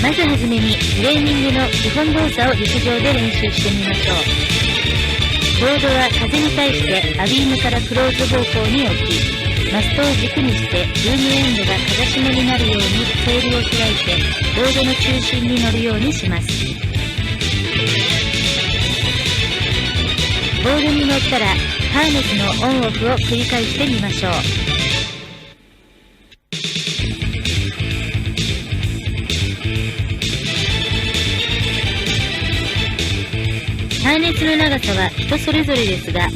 まずはじめにトレーニングの基本動作を陸上で練習してみましょう。ボードは風に対してアビームからクローズ方向に置き、マストを軸にしてルームエンドが風下になるようにセールを開いてボードの中心に乗るようにします。ボードに乗ったらハーネスのオンオフを繰り返してみましょう。ハーネスの長さは人それぞれですが、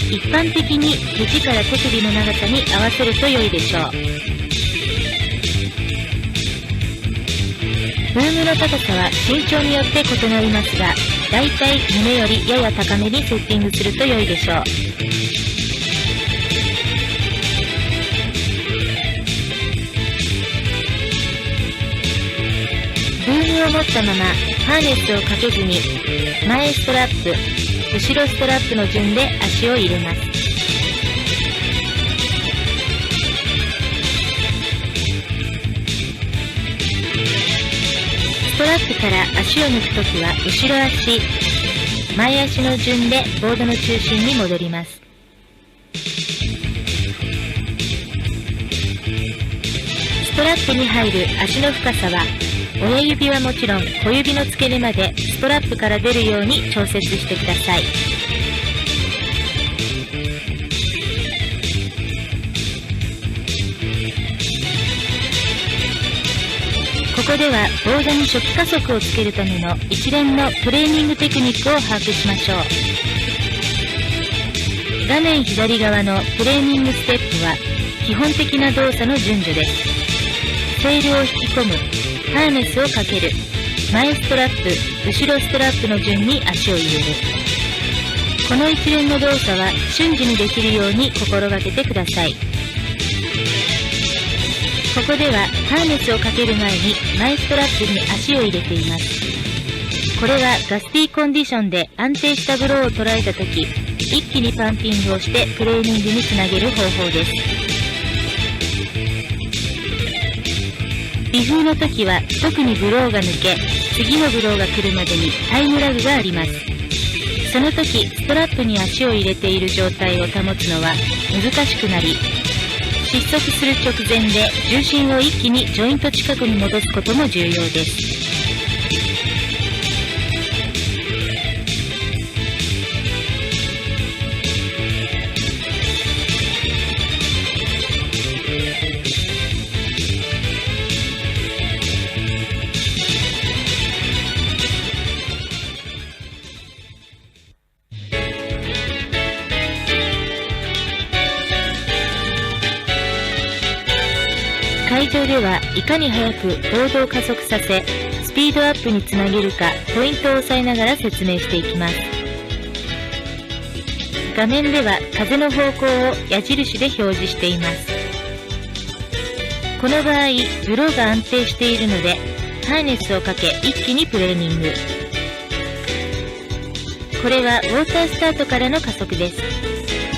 一般的に肘から手首の長さに合わせると良いでしょう。ルームの高さは身長によって異なりますが、だいたい胸よりやや高めにセッティングすると良いでしょう。ルームを持ったままハーネスをかけずに、前ストラップ、後ろストラップの順で足を入れます。ストラップから足を抜くときは後ろ足、前足の順でボードの中心に戻ります。ストラップに入る足の深さは、親指はもちろん小指の付け根までストラップから出るように調節してください。ここではボードに初期加速をつけるための一連のトレーニングテクニックを把握しましょう。画面左側のトレーニングステップは基本的な動作の順序です。セールを引き込む、ハーネスをかける、前ストラップ、後ろストラップの順に足を入れる。この一連の動作は瞬時にできるように心がけてください。ここではハーネスをかける前に前ストラップに足を入れています。これはガスティーコンディションで安定したブローを捉えたとき、一気にパンピングをしてトレーニングにつなげる方法です。微風の時は特にブローが抜け、次のブローが来るまでにタイムラグがあります。その時ストラップに足を入れている状態を保つのは難しくなり、失速する直前で重心を一気にジョイント近くに戻すことも重要です。会場ではいかに早くボードを加速させ、スピードアップにつなげるかポイントを押さえながら説明していきます。画面では風の方向を矢印で表示しています。この場合、ブローが安定しているので、ハーネスをかけ一気にプレーニング。これはウォータースタートからの加速です。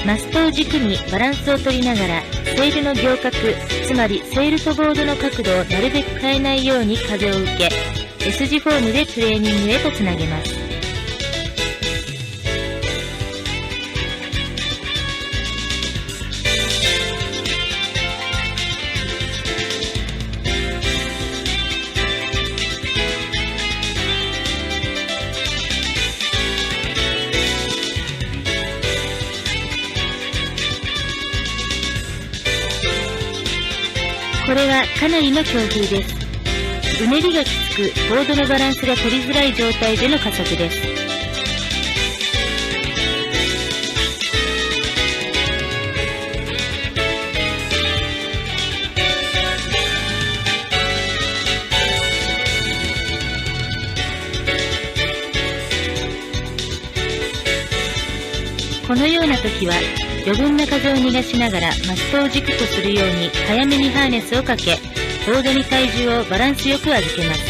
マストを軸にバランスを取りながら、セールの仰角、つまりセールとボードの角度をなるべく変えないように風を受け、S 字フォームでトレーニングへとつなげます。これはかなりの強風です。うねりがきつく、ボードのバランスが取りづらい状態での加速です。このような時は余分な風を逃がしながらマストを軸とするように早めにハーネスをかけ、ボードに体重をバランスよく預けます。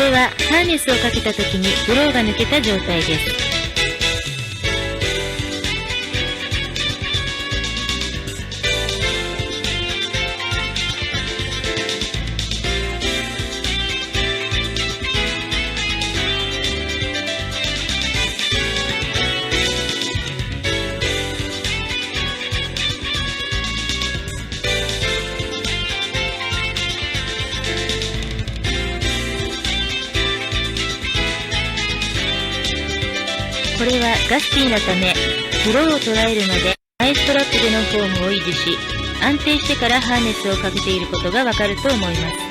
れはハーネスをかけた時にブローが抜けた状態です。これはガスティーなため、ブローを捉えるまで前ストラップでのフォームを維持し、安定してからハーネスをかけていることがわかると思います。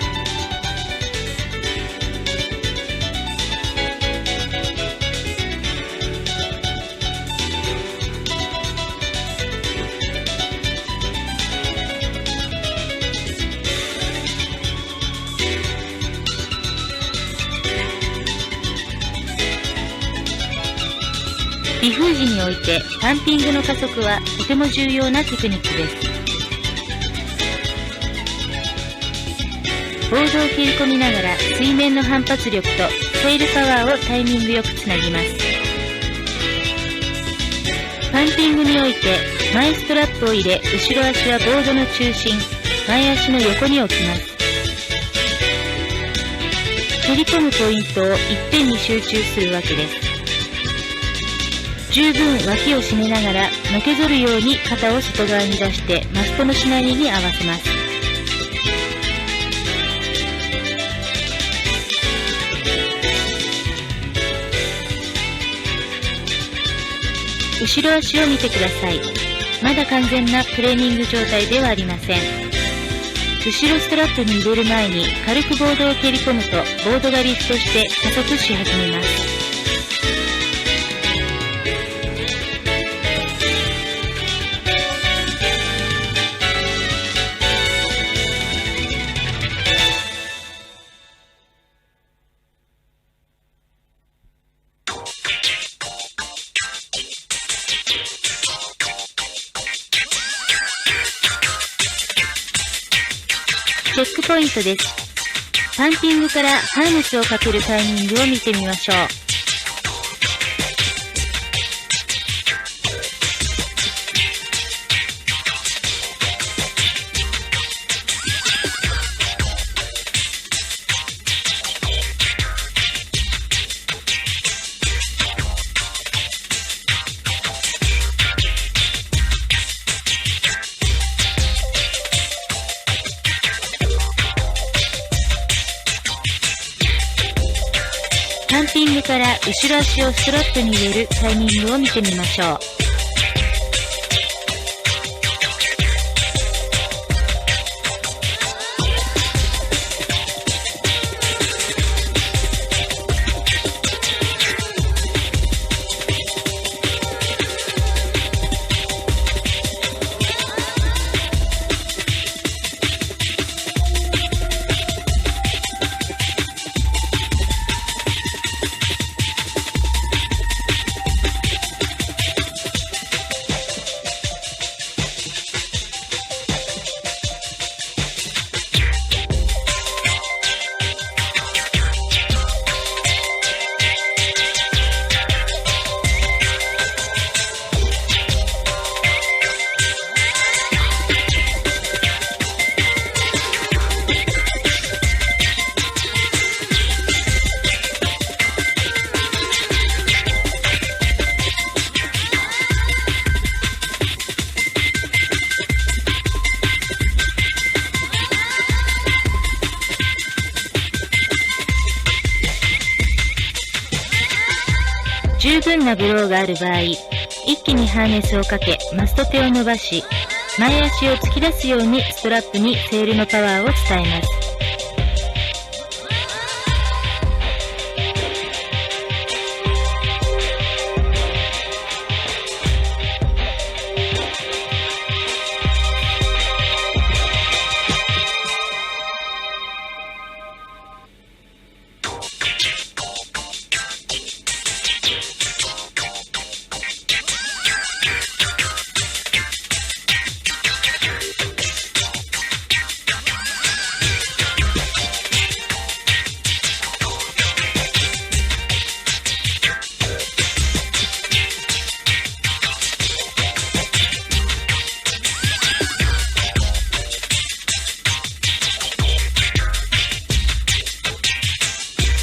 微風時においてパンピングの加速はとても重要なテクニックです。ボードを蹴り込みながら水面の反発力とセールパワーをタイミングよくつなぎます。パンピングにおいて前ストラップを入れ、後ろ足はボードの中心、前足の横に置きます。蹴り込むポイントを一点に集中するわけです。十分脇を締めながらのけぞるように肩を外側に出してマストのしなりに合わせます。後ろ足を見てください。まだ完全なトレーニング状態ではありません。後ろストラップに入れる前に軽くボードを蹴り込むとボードがリフトして加速し始めます。チェックポイントです。パンピングからハーネスをかけるタイミングを見てみましょう。パンピングから後ろ足をストラップに入れるタイミングを見てみましょう。十分なブローがある場合、一気にハーネスをかけ、マスト手を伸ばし、前足を突き出すようにストラップにセールのパワーを伝えます。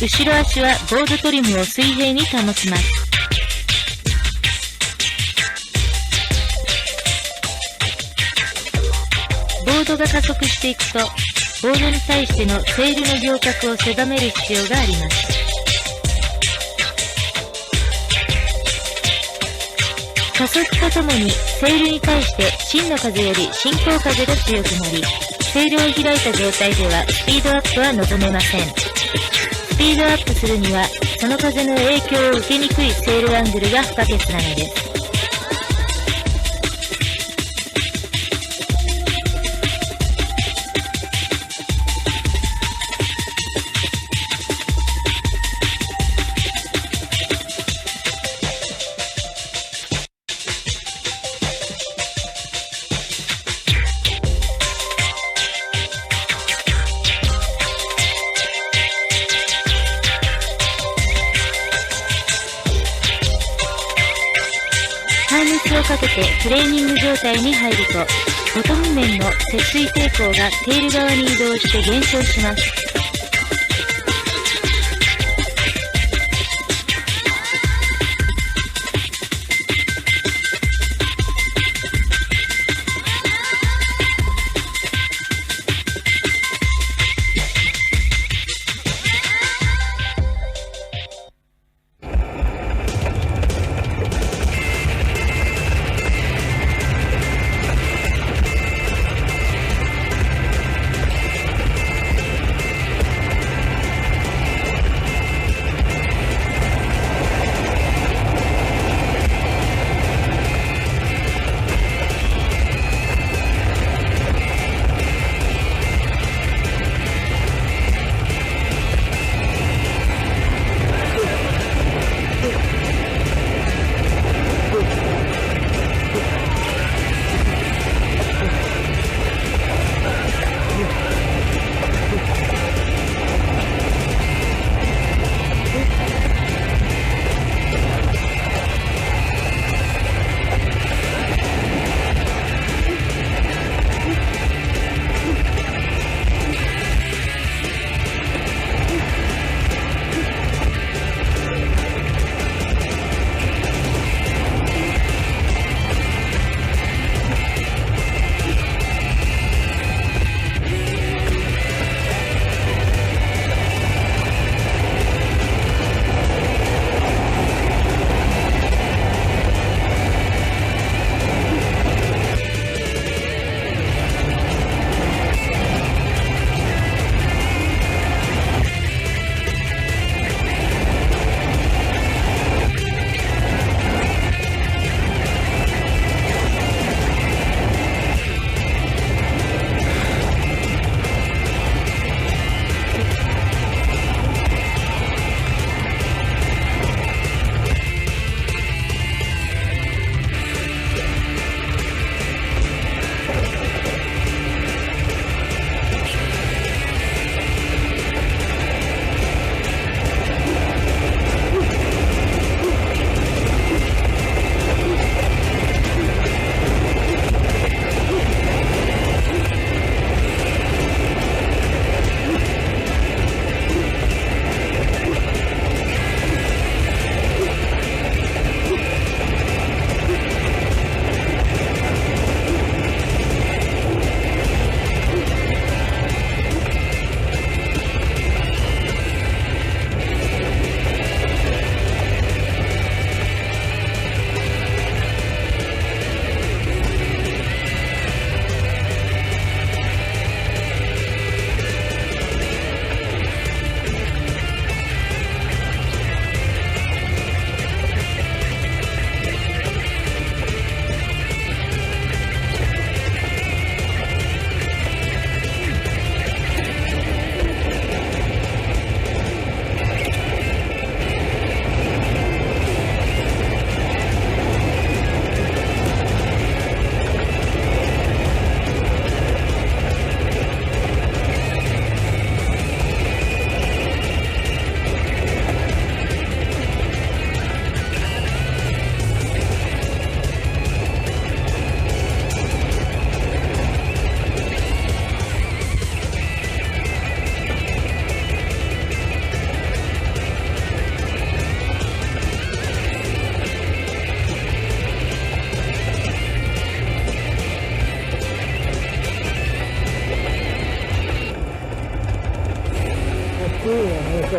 後ろ足はボードトリムを水平に保ちます。ボードが加速していくと、ボードに対してのセールの仰角を狭める必要があります。加速とともにセールに対して真の風より進行風が強くなり、セールを開いた状態ではスピードアップは望めません。スピードアップするには、その風の影響を受けにくいセールアングルが不可欠なのです。ハーネスをかけてトレーニング状態に入ると、ボトム面の接水抵抗がテール側に移動して減少します。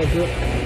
く。